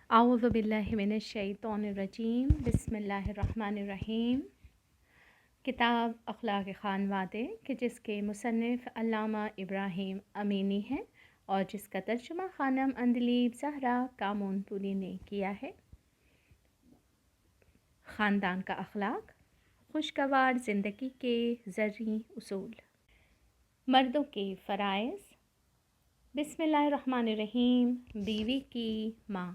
अऊज़ु बिल्लाहि मिनश शैतानिर रजीम बिस्मिल्लाहिर रहमानिर रहीम। किताब अखलाक़ ख़ानवादे कि जिसके मुसन्निफ़ अल्लामा इब्राहीम अमीनी हैं और जिसका तर्जुमा ख़ानम अंदलीब ज़हरा कामोनपुरी ने किया है। ख़ानदान का अखलाक़, खुशगवार ज़िंदगी के ज़रूरी उसूल, मर्दों के फ़राइज़। बिस्मिल्लाहिर्रहमानिर्रहीम। बीवी की माँ।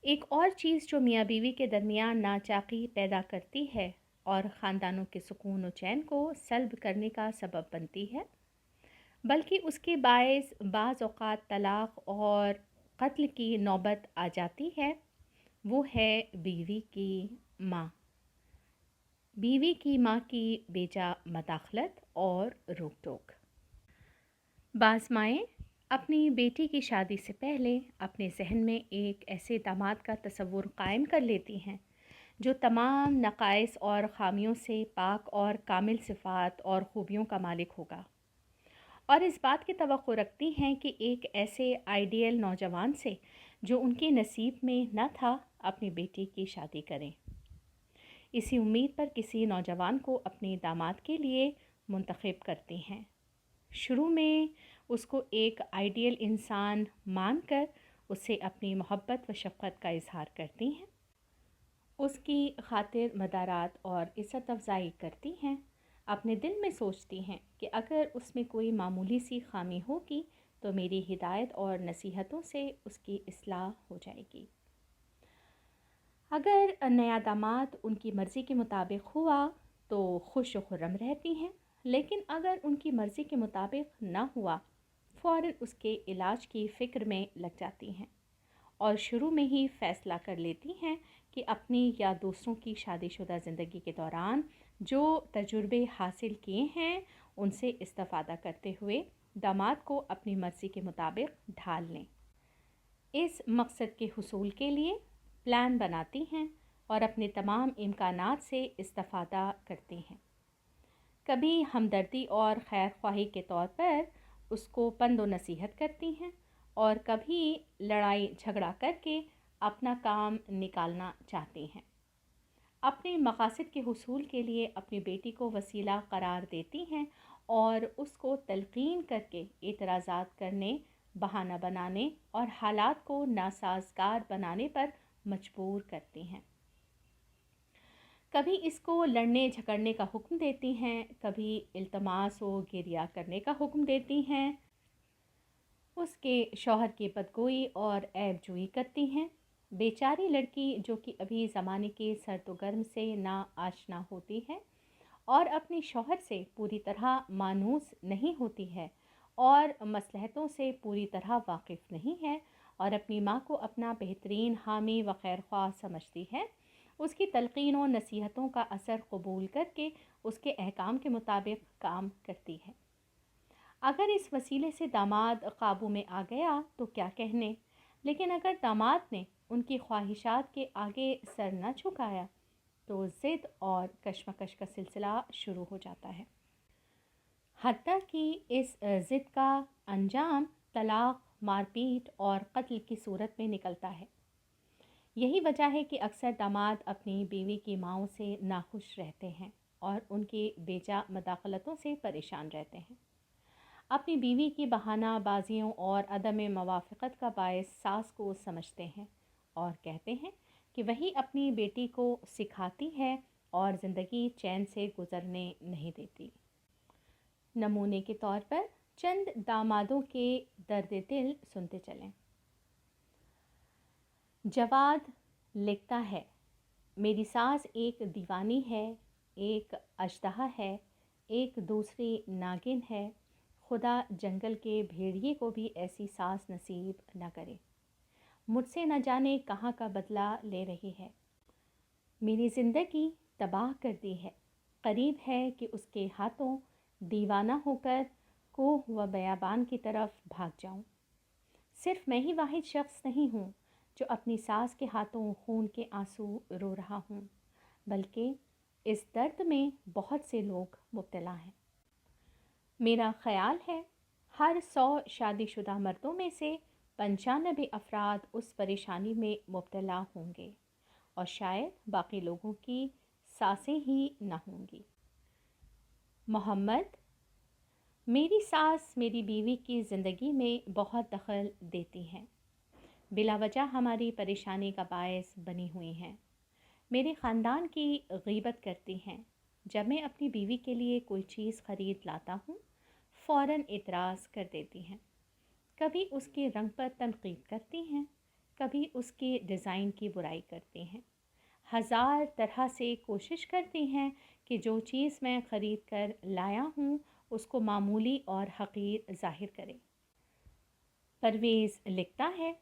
एक और चीज़ जो मियाँ बीवी के दरमियान नाचाकी पैदा करती है और ख़ानदानों के सुकून व चैन को सल्ब करने का सबब बनती है, बल्कि उसके बायस बाज़ औक़ात तलाक़ और क़त्ल की नौबत आ जाती है, वो है बीवी की माँ। बीवी की माँ की बेजा मदाखलत और रोक टोक। बाज़ माएँ अपनी बेटी की शादी से पहले अपने जहन में एक ऐसे दामाद का तसव्वुर कायम कर लेती हैं जो तमाम नक़ाइस और ख़ामियों से पाक और कामिल सिफ़ात और ख़ूबियों का मालिक होगा, और इस बात की तवक्को रखती हैं कि एक ऐसे आइडियल नौजवान से जो उनके नसीब में न था अपनी बेटी की शादी करें। इसी उम्मीद पर किसी नौजवान को अपने दामाद के लिए मुंतखब करती हैं। शुरू में उसको एक आइडियल इंसान मानकर उससे अपनी मोहब्बत व शफ़क़त का इज़हार करती हैं, उसकी खातिर मदारात और इज़्ज़त अफ़ज़ाई करती हैं। अपने दिल में सोचती हैं कि अगर उसमें कोई मामूली सी ख़ामी होगी तो मेरी हिदायत और नसीहतों से उसकी इस्लाह हो जाएगी। अगर नया दामाद उनकी मर्ज़ी के मुताबिक हुआ तो खुश व खुर्रम रहती हैं, लेकिन अगर उनकी मर्ज़ी के मुताबिक न हुआ फ़ौरन उसके इलाज की फ़िक्र में लग जाती हैं और शुरू में ही फ़ैसला कर लेती हैं कि अपनी या दूसरों की शादीशुदा ज़िंदगी के दौरान जो तजुर्बे हासिल किए हैं उनसे इस्तिफ़ादा करते हुए दामाद को अपनी मर्ज़ी के मुताबिक ढाल लें। इस मकसद के हुसूल के लिए प्लान बनाती हैं और अपने तमाम इम्कानात से इस्तिफ़ादा करती हैं। कभी हमदर्दी और खैर ख्वाही के तौर पर उसको पन्द व नसीहत करती हैं और कभी लड़ाई झगड़ा करके अपना काम निकालना चाहती हैं। अपने मकासद के हुसूल के लिए अपनी बेटी को वसीला करार देती हैं और उसको तलक़ीन करके एतराज़ात करने, बहाना बनाने और हालात को नासाज़गार बनाने पर मजबूर करती हैं। कभी इसको लड़ने झगड़ने का हुक्म देती हैं, कभी इल्तमास व गिरिया करने का हुक्म देती हैं, उसके शौहर की बदगोई और ऐब जोई करती हैं। बेचारी लड़की जो कि अभी ज़माने के सर्द व गर्म से ना आशना होती है और अपने शौहर से पूरी तरह मानूस नहीं होती है और मसलहतों से पूरी तरह वाकिफ़ नहीं है और अपनी माँ को अपना बेहतरीन हामी व खैर ख्वाह समझती है, उसकी तलक़ीन व नसीहतों का असर कबूल करके उसके अहकाम के मुताबिक काम करती है। अगर इस वसीले से दामाद काबू में आ गया तो क्या कहने, लेकिन अगर दामाद ने उनकी ख्वाहिशात के आगे सर न झुकाया तो ज़िद और कशमकश का सिलसिला शुरू हो जाता है। हत्ता कि इस ज़िद का अंजाम तलाक़, मारपीट और कत्ल की सूरत में निकलता है। यही वजह है कि अक्सर दामाद अपनी बीवी की माँओं से नाखुश रहते हैं और उनकी बेजा मदाखलतों से परेशान रहते हैं। अपनी बीवी की बहाना बाजियों और अदम मवाफ़क़त का बायस सास को समझते हैं और कहते हैं कि वही अपनी बेटी को सिखाती है और ज़िंदगी चैन से गुज़रने नहीं देती। नमूने के तौर पर चंद दामादों के दर्द दिल सुनते चलें। जवाद लिखता है, मेरी सास एक दीवानी है, एक अजदहा है, एक दूसरी नागिन है। खुदा जंगल के भेड़िए को भी ऐसी सास नसीब न करे। मुझसे न जाने कहाँ का बदला ले रही है। मेरी ज़िंदगी तबाह कर दी है। करीब है कि उसके हाथों दीवाना होकर कोह व बयाबान की तरफ भाग जाऊं। सिर्फ मैं ही वाहिद शख्स नहीं हूँ जो अपनी सास के हाथों खून के आंसू रो रहा हूँ, बल्कि इस दर्द में बहुत से लोग मुब्तला हैं। मेरा ख़याल है हर 100 शादीशुदा मर्दों में से 95 अफराद उस परेशानी में मुब्तला होंगे और शायद बाकी लोगों की सांसें ही ना होंगी। मोहम्मद, मेरी सास मेरी बीवी की ज़िंदगी में बहुत दखल देती हैं, बिला वजह हमारी परेशानी का बायस बनी हुई हैं। मेरे ख़ानदान की गीबत करती हैं। जब मैं अपनी बीवी के लिए कोई चीज़ ख़रीद लाता हूँ, फ़ौरन एतराज़ कर देती हैं। कभी उसके रंग पर तनकीद करती हैं, कभी उसके डिज़ाइन की बुराई करती हैं। हज़ार तरह से कोशिश करती हैं कि जो चीज़ मैं ख़रीद कर लाया हूँ उसको मामूली और हक़ीर ज़ाहिर करें। परवेज़ लिखता है,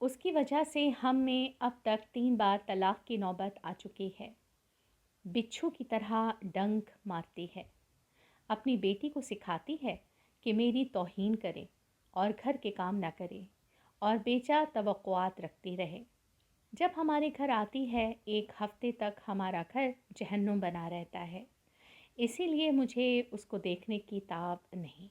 उसकी वजह से हम में अब तक 3 बार तलाक़ की नौबत आ चुकी है। बिच्छू की तरह डंक मारती है। अपनी बेटी को सिखाती है कि मेरी तौहीन करे और घर के काम ना करे और बेजा तवक्कुआत रखती रहे। जब हमारे घर आती है, 1 हफ़्ते तक हमारा घर जहन्नुम बना रहता है। इसीलिए मुझे उसको देखने की ताब नहीं।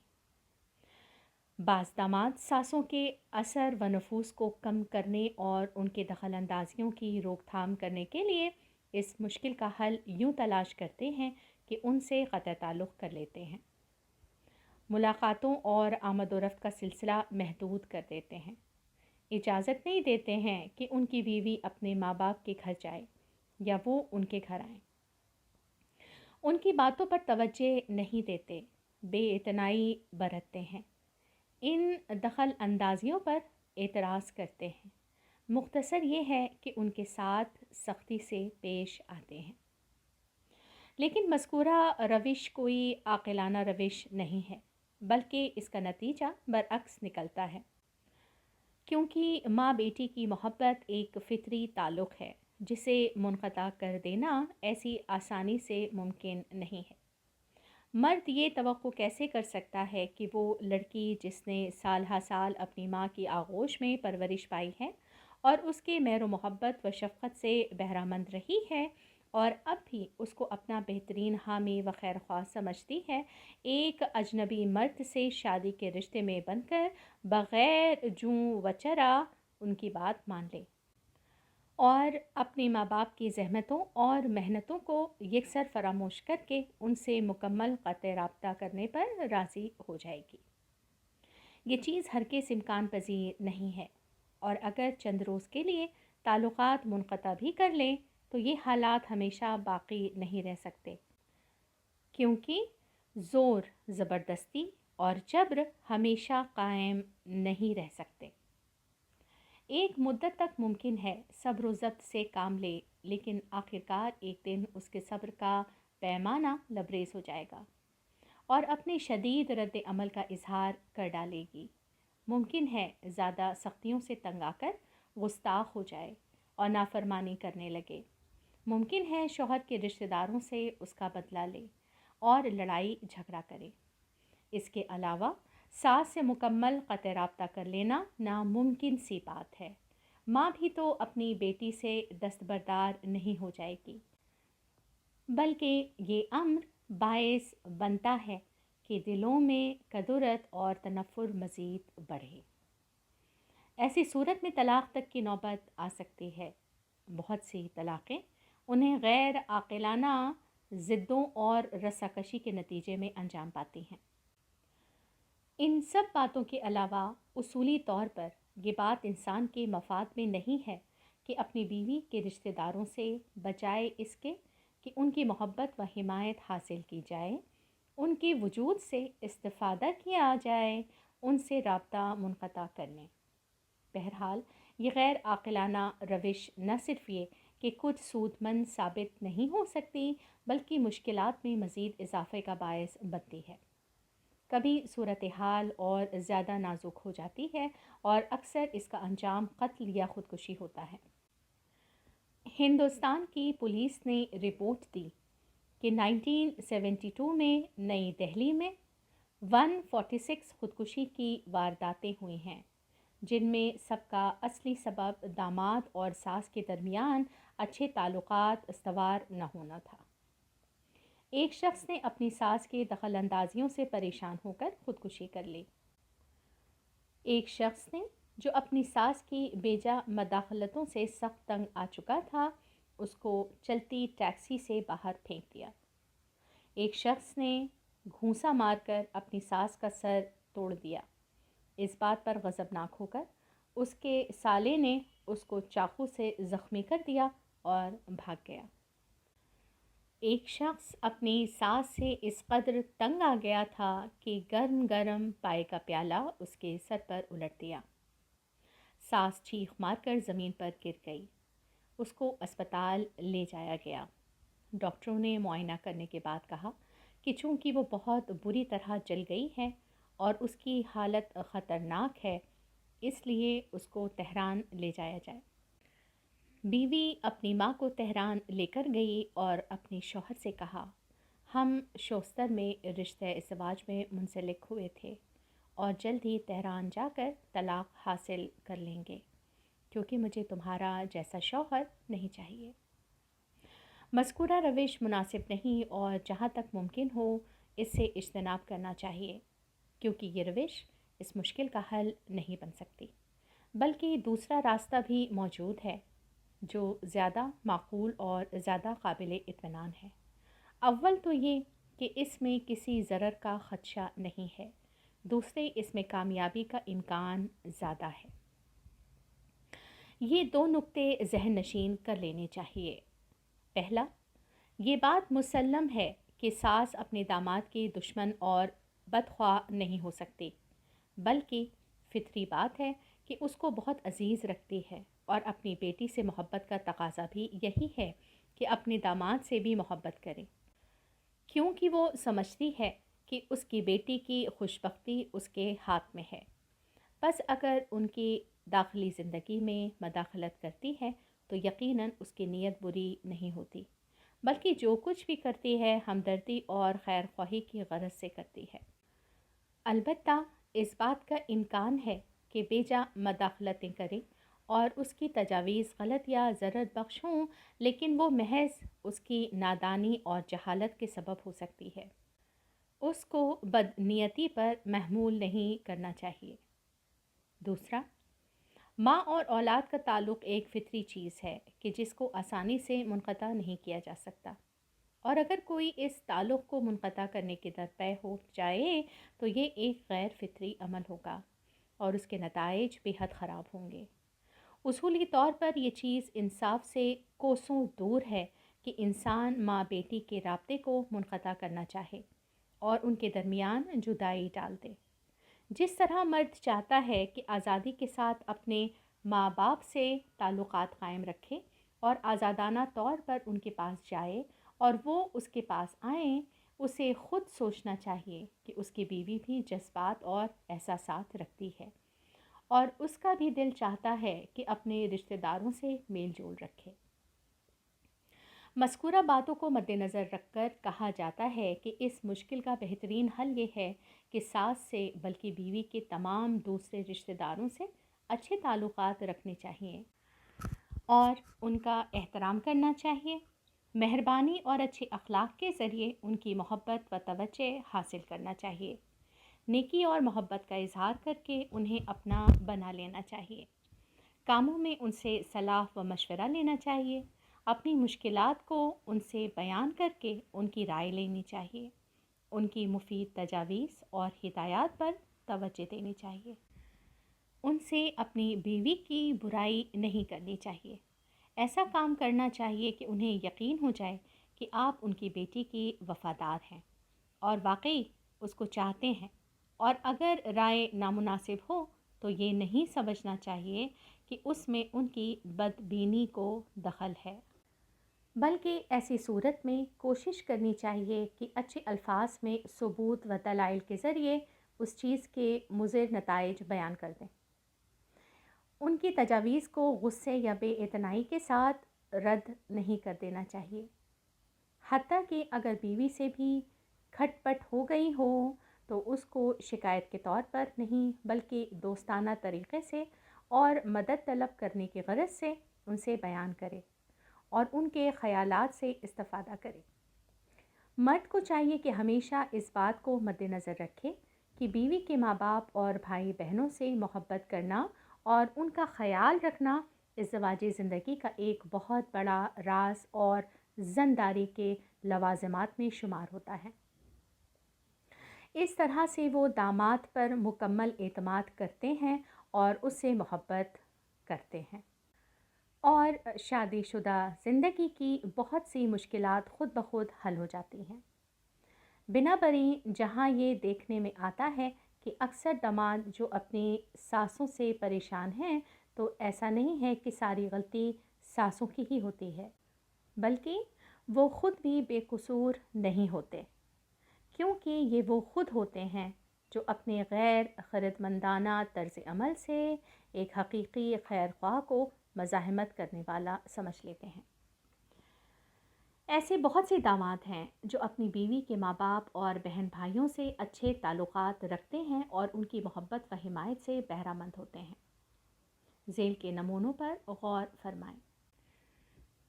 बाज़ दामाद सासों के असर व नफूस को कम करने और उनके दखल अंदाजियों की रोकथाम करने के लिए इस मुश्किल का हल यूँ तलाश करते हैं कि उनसे क़त्अ ताल्लुक़ कर लेते हैं। मुलाक़ातों और आमद व रफ़्त का सिलसिला महदूद कर देते हैं। इजाज़त नहीं देते हैं कि उनकी बीवी अपने माँ बाप के घर जाए या वो उनके घर आए। उनकी बातों पर तवज्जो नहीं देते, बेइतनाई बरतते हैं। इन दखल अंदाजियों पर एतराज़ करते हैं। मुख्तसर ये है कि उनके साथ सख्ती से पेश आते हैं। लेकिन मज़कूरा रविश कोई आक़िलाना रविश नहीं है, बल्कि इसका नतीजा बरअक्स निकलता है। क्योंकि माँ बेटी की मोहब्बत एक फ़ितरी ताल्लुक़ है, जिसे मुनक़ता कर देना ऐसी आसानी से मुमकिन नहीं है। मर्द ये तवक्को कैसे कर सकता है कि वो लड़की जिसने साल हा साल अपनी माँ की आगोश में परवरिश पाई है और उसके मेहर मोहब्बत व शफ़क़त से बहरामंद रही है और अब भी उसको अपना बेहतरीन हामी व खैर ख्वाह समझती है, एक अजनबी मर्द से शादी के रिश्ते में बनकर बग़ैर जूँ व चरा उनकी बात मान ले और अपने माँ बाप की ज़हमतों और मेहनतों को यकसर फरामोश करके उनसे मुकम्मल क़त्अ राब्ता करने पर राज़ी हो जाएगी। ये चीज़ हरगिज़ इम्कान पज़ीर नहीं है और अगर चंद रोज़ के लिए ताल्लुक़ात मुनक़ता भी कर लें तो ये हालात हमेशा बाक़ी नहीं रह सकते, क्योंकि ज़ोर, ज़बरदस्ती और जबर हमेशा कायम नहीं रह सकते। एक मुद्दत तक मुमकिन है सब्र व ज़ब्त से काम ले, लेकिन आखिरकार एक दिन उसके सब्र का पैमाना लबरेज़ हो जाएगा और अपने शदीद रद्द अमल का इजहार कर डालेगी। मुमकिन है ज़्यादा सख्तियों से तंग आकर गुस्ताख हो जाए और नाफरमानी करने लगे। मुमकिन है शौहर के रिश्तेदारों से उसका बदला ले और लड़ाई झगड़ा करे। इसके अलावा सास से मुकम्मल क़त्अ राब्ता कर लेना नामुमकिन सी बात है। माँ भी तो अपनी बेटी से दस्तबरदार नहीं हो जाएगी, बल्कि ये अम्र बायस बनता है कि दिलों में कदरत और तनफ़ुर मज़ीद बढ़े। ऐसी सूरत में तलाक़ तक की नौबत आ सकती है। बहुत सी तलाक़ें उन्हें गैर आक़िलाना ज़िद्दों और रस्साकशी के नतीजे में अंजाम पाती हैं। इन सब बातों के अलावा उसूली तौर पर ये बात इंसान के मफाद में नहीं है कि अपनी बीवी के रिश्तेदारों से बजाय इसके कि उनकी मोहब्बत व हिमायत हासिल की जाए, उनके वजूद से इस्तिफ़ादा किया जाए, उनसे राब्ता मुनक़ता कर लें। बहरहाल ये गैर आक़िलाना रविश न सिर्फ़ ये कि कुछ सूदमंद साबित नहीं हो सकती, बल्कि मुश्किलात में मज़ीद इजाफ़े का बायस बनती है। कभी सूरत हाल और ज़्यादा नाजुक हो जाती है और अक्सर इसका अंजाम कत्ल या ख़ुदकुशी होता है। हिंदुस्तान की पुलिस ने रिपोर्ट दी कि 1972 में नई दिल्ली में 146 ख़ुदकुशी की वारदातें हुई हैं, जिनमें सबका असली सबब दामाद और सास के दरमियान अच्छे ताल्लुकात इस्तवार न होना था। एक शख्स ने अपनी सास के दखल अंदाजियों से परेशान होकर ख़ुदकुशी कर ली। एक शख्स ने جو اپنی ساس کی بیجا مداخلتوں سے سخت تنگ آ چکا تھا، اس کو چلتی ٹیکسی سے باہر پھینک دیا۔ ایک شخص نے گھونسا مار کر اپنی ساس کا سر توڑ دیا۔ اس بات پر غضبناک ہو کر اس کے سالے نے اس کو چاقو سے زخمی کر دیا اور بھاگ گیا۔ ایک شخص اپنی ساس سے اس قدر تنگ آ گیا تھا کہ گرم گرم پائے کا پیالہ اس کے سر پر الٹ دیا۔ ساس چیخ مار کر زمین پر گر گئی۔ اس کو اسپتال لے جایا گیا۔ ڈاکٹروں نے معائنہ کرنے کے بعد کہا کہ چونکہ وہ بہت بری طرح جل گئی ہے اور اس کی حالت خطرناک ہے، اس لیے اس کو تہران لے جایا جائے۔ بیوی اپنی ماں کو تہران لے کر گئی اور اپنے شوہر سے کہا، ہم شوستر میں رشتہ ازدواج میں منسلک ہوئے تھے اور جلد ہی تہران جا کر طلاق حاصل کر لیں گے، کیونکہ مجھے تمہارا جیسا شوہر نہیں چاہیے۔ مذکورہ روش مناسب نہیں اور جہاں تک ممکن ہو اس سے اجتناب کرنا چاہیے، کیونکہ یہ روش اس مشکل کا حل نہیں بن سکتی، بلکہ دوسرا راستہ بھی موجود ہے جو زیادہ معقول اور زیادہ قابل اطمینان ہے۔ اول تو یہ کہ اس میں کسی ضرر کا خدشہ نہیں ہے، دوسرے اس میں کامیابی کا امکان زیادہ ہے۔ یہ دو نکتے ذہن نشین کر لینے چاہیے۔ پہلا، یہ بات مسلم ہے کہ ساس اپنے داماد کی دشمن اور بدخواہ نہیں ہو سکتی، بلکہ فطری بات ہے کہ اس کو بہت عزیز رکھتی ہے اور اپنی بیٹی سے محبت کا تقاضا بھی یہی ہے کہ اپنے داماد سے بھی محبت کرے، کیونکہ وہ سمجھتی ہے کہ اس کی بیٹی کی خوشبختی اس کے ہاتھ میں ہے۔ بس اگر ان کی داخلی زندگی میں مداخلت کرتی ہے تو یقیناً اس کی نیت بری نہیں ہوتی، بلکہ جو کچھ بھی کرتی ہے ہمدردی اور خیر خواہی کی غرض سے کرتی ہے۔ البتہ اس بات کا امکان ہے کہ بیجا مداخلتیں کرے اور اس کی تجاویز غلط یا ضرر بخش ہوں، لیکن وہ محض اس کی نادانی اور جہالت کے سبب ہو سکتی ہے۔ اس کو بدنیتی پر محمول نہیں کرنا چاہیے۔ دوسرا، ماں اور اولاد کا تعلق ایک فطری چیز ہے کہ جس کو آسانی سے منقطع نہیں کیا جا سکتا، اور اگر کوئی اس تعلق کو منقطع کرنے کے درپے ہو جائے تو یہ ایک غیر فطری عمل ہوگا اور اس کے نتائج بے حد خراب ہوں گے۔ اصولی طور پر یہ چیز انصاف سے کوسوں دور ہے کہ انسان ماں بیٹی کے رابطے کو منقطع کرنا چاہے اور ان کے درمیان جدائی ڈال دے۔ جس طرح مرد چاہتا ہے کہ آزادی کے ساتھ اپنے ماں باپ سے تعلقات قائم رکھے اور آزادانہ طور پر ان کے پاس جائے اور وہ اس کے پاس آئیں، اسے خود سوچنا چاہیے کہ اس کی بیوی بھی جذبات اور احساسات رکھتی ہے اور اس کا بھی دل چاہتا ہے کہ اپنے رشتہ داروں سے میل جول رکھے۔ مذکورہ باتوں کو مد نظر رکھ کر کہا جاتا ہے کہ اس مشکل کا بہترین حل یہ ہے کہ ساس سے بلکہ بیوی کے تمام دوسرے رشتہ داروں سے اچھے تعلقات رکھنے چاہیے اور ان کا احترام کرنا چاہیے۔ مہربانی اور اچھے اخلاق کے ذریعے ان کی محبت و توجہ حاصل کرنا چاہیے۔ نیکی اور محبت کا اظہار کر کے انہیں اپنا بنا لینا چاہیے۔ کاموں میں ان سے صلاح و مشورہ لینا چاہیے۔ اپنی مشکلات کو ان سے بیان کر کے ان کی رائے لینی چاہیے۔ ان کی مفید تجاویز اور ہدایات پر توجہ دینی چاہیے۔ ان سے اپنی بیوی کی برائی نہیں کرنی چاہیے۔ ایسا کام کرنا چاہیے کہ انہیں یقین ہو جائے کہ آپ ان کی بیٹی کی وفادار ہیں اور واقعی اس کو چاہتے ہیں، اور اگر رائے نامناسب ہو تو یہ نہیں سمجھنا چاہیے کہ اس میں ان کی بدبینی کو دخل ہے، بلکہ ایسی صورت میں کوشش کرنی چاہیے کہ اچھے الفاظ میں ثبوت و دلائل کے ذریعے اس چیز کے مضر نتائج بیان کر دیں۔ ان کی تجاویز کو غصے یا بے اعتنائی کے ساتھ رد نہیں کر دینا چاہیے، حتیٰ کہ اگر بیوی سے بھی کھٹ پٹ ہو گئی ہو تو اس کو شکایت کے طور پر نہیں بلکہ دوستانہ طریقے سے اور مدد طلب کرنے کی غرض سے ان سے بیان کرے اور ان کے خیالات سے استفادہ کرے۔ مرد کو چاہیے کہ ہمیشہ اس بات کو مد نظر رکھے کہ بیوی کے ماں باپ اور بھائی بہنوں سے محبت کرنا اور ان کا خیال رکھنا ازدواجی زندگی کا ایک بہت بڑا راز اور زنداری کے لوازمات میں شمار ہوتا ہے۔ اس طرح سے وہ داماد پر مکمل اعتماد کرتے ہیں اور اس سے محبت کرتے ہیں، اور شادی شدہ زندگی کی بہت سی مشکلات خود بخود حل ہو جاتی ہیں۔ بنا بری جہاں یہ دیکھنے میں آتا ہے کہ اکثر داماد جو اپنی ساسوں سے پریشان ہیں، تو ایسا نہیں ہے کہ ساری غلطی ساسوں کی ہی ہوتی ہے، بلکہ وہ خود بھی بے قصور نہیں ہوتے، کیونکہ یہ وہ خود ہوتے ہیں جو اپنے غیر خردمندانہ طرز عمل سے ایک حقیقی خیر خواہ کو مزاحمت کرنے والا سمجھ لیتے ہیں۔ ایسے بہت سے داماد ہیں جو اپنی بیوی کے ماں باپ اور بہن بھائیوں سے اچھے تعلقات رکھتے ہیں اور ان کی محبت و حمایت سے بہرہ مند ہوتے ہیں۔ ذیل کے نمونوں پر غور فرمائیں۔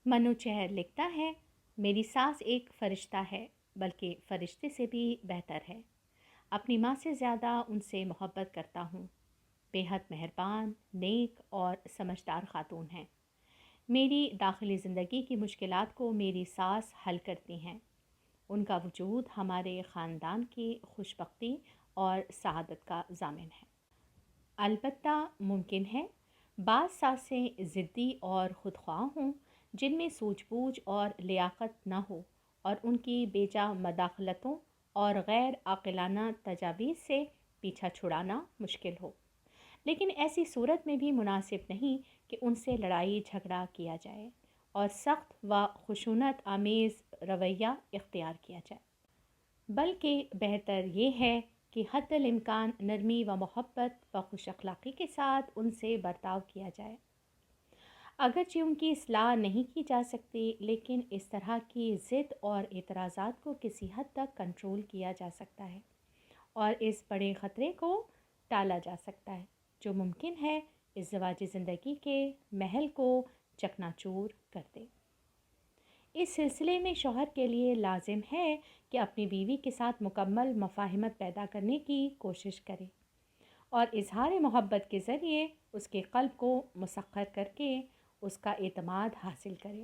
منو چہر لکھتا ہے، میری ساس ایک فرشتہ ہے، بلکہ فرشتے سے بھی بہتر ہے۔ اپنی ماں سے زیادہ ان سے محبت کرتا ہوں۔ بے حد مہربان، نیک اور سمجھدار خاتون ہیں۔ میری داخلی زندگی کی مشکلات کو میری ساس حل کرتی ہیں۔ ان کا وجود ہمارے خاندان کی خوشبختی اور سعادت کا ضامن ہے۔ البتہ ممکن ہے بعض ساسیں ضدی اور خودخواہ ہوں، جن میں سوجھ بوجھ اور لیاقت نہ ہو، اور ان کی بیجا مداخلتوں اور غیر عاقلانہ تجاویز سے پیچھا چھڑانا مشکل ہو۔ لیکن ایسی صورت میں بھی مناسب نہیں کہ ان سے لڑائی جھگڑا کیا جائے اور سخت و خشونت آمیز رویہ اختیار کیا جائے، بلکہ بہتر یہ ہے کہ حد الامکان نرمی و محبت و خوش اخلاقی کے ساتھ ان سے برتاؤ کیا جائے۔ اگرچہ ان کی اصلاح نہیں کی جا سکتی، لیکن اس طرح کی ضد اور اعتراضات کو کسی حد تک کنٹرول کیا جا سکتا ہے اور اس بڑے خطرے کو ٹالا جا سکتا ہے جو ممکن ہے ازدواجی زندگی کے محل کو چکنا چور کر دے۔ اس سلسلے میں شوہر کے لیے لازم ہے کہ اپنی بیوی کے ساتھ مکمل مفاہمت پیدا کرنے کی کوشش کرے اور اظہار محبت کے ذریعے اس کے قلب کو مسخر کر کے اس کا اعتماد حاصل کرے۔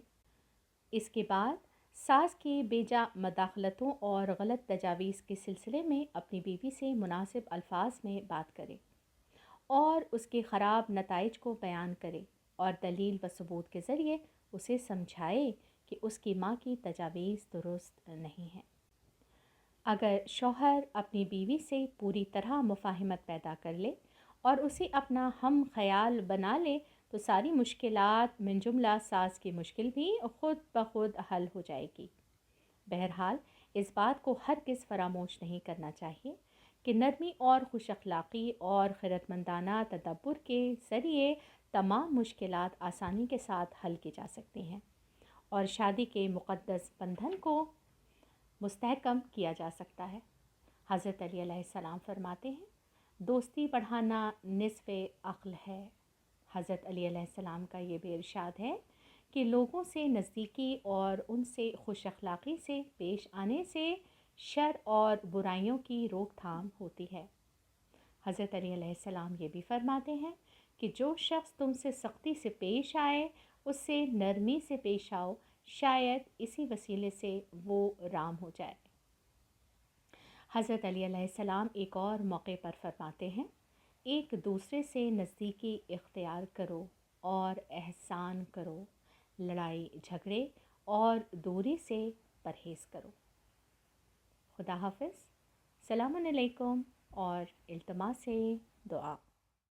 اس کے بعد ساس کی بیجا مداخلتوں اور غلط تجاویز کے سلسلے میں اپنی بیوی سے مناسب الفاظ میں بات کرے اور اس کے خراب نتائج کو بیان کرے اور دلیل و ثبوت کے ذریعے اسے سمجھائے کہ اس کی ماں کی تجاویز درست نہیں ہیں۔ اگر شوہر اپنی بیوی سے پوری طرح مفاہمت پیدا کر لے اور اسے اپنا ہم خیال بنا لے تو ساری مشکلات من جملہ ساس کی مشکل بھی خود بخود حل ہو جائے گی۔ بہرحال اس بات کو ہرگز فراموش نہیں کرنا چاہیے کہ نرمی اور خوش اخلاقی اور خیرتمندانہ تدبر کے ذریعے تمام مشکلات آسانی کے ساتھ حل کی جا سکتی ہیں اور شادی کے مقدس بندھن کو مستحکم کیا جا سکتا ہے۔ حضرت علی علیہ السلام فرماتے ہیں، دوستی بڑھانا نصف عقل ہے۔ حضرت علی علیہ السلام کا یہ بھی ارشاد ہے کہ لوگوں سے نزدیکی اور ان سے خوش اخلاقی سے پیش آنے سے شر اور برائیوں کی روک تھام ہوتی ہے۔ حضرت علی علیہ السلام یہ بھی فرماتے ہیں کہ جو شخص تم سے سختی سے پیش آئے اس سے نرمی سے پیش آؤ، شاید اسی وسیلے سے وہ رام ہو جائے۔ حضرت علی علیہ السلام ایک اور موقع پر فرماتے ہیں، ایک دوسرے سے نزدیکی اختیار کرو اور احسان کرو، لڑائی جھگڑے اور دوری سے پرہیز کرو۔ خدا حافظ، السلام علیکم اور التماس دعا۔